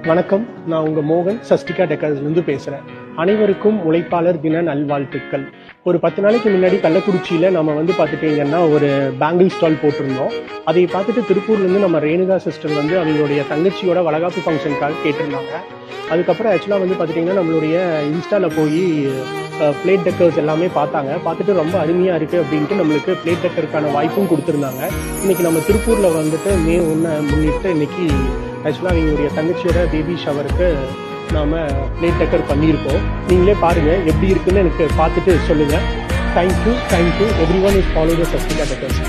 வணக்கம், நான் உங்க மோகன் சஸ்டிகா டெக்கர்ஸ்லேருந்து பேசுகிறேன். அனைவருக்கும் உழைப்பாளர் தின நல்வாழ்த்துக்கள். ஒரு 10 நாளைக்கு முன்னாடி கள்ளக்குறிச்சியில் நம்ம பார்த்துட்டிங்கன்னா ஒரு பேங்கிள் ஸ்டால் போட்டிருந்தோம். அதை பார்த்துட்டு திருப்பூர்லேருந்து நம்ம ரேணுகா சிஸ்டர் அவங்களுடைய தங்கச்சியோட வளகாப்பு ஃபங்க்ஷனுக்காக கேட்டிருந்தாங்க. அதுக்கப்புறம் ஆக்சுவலாக பார்த்துட்டிங்கன்னா நம்மளுடைய இன்ஸ்டாவில் போய் பிளேட் டெக்கர்ஸ் எல்லாமே பார்த்துட்டு ரொம்ப அருமையாக இருக்குது அப்படின்ட்டு நம்மளுக்கு பிளேட் டெக்கருக்கான வாய்ப்பும் கொடுத்துருந்தாங்க. இன்றைக்கி நம்ம திருப்பூரில் மே 1 முன்னிட்டு இன்றைக்கி ஆக்சுவலாக அவங்களுடைய தங்கச்சியோட பேபி ஷவருக்கு நாம் பிளேட் டெக்கர் பண்ணியிருக்கோம். நீங்களே பாருங்கள் எப்படி இருக்குன்னு எனக்கு பார்த்துட்டு சொல்லுங்கள். Thank you. Every one is follow the Sastika decors.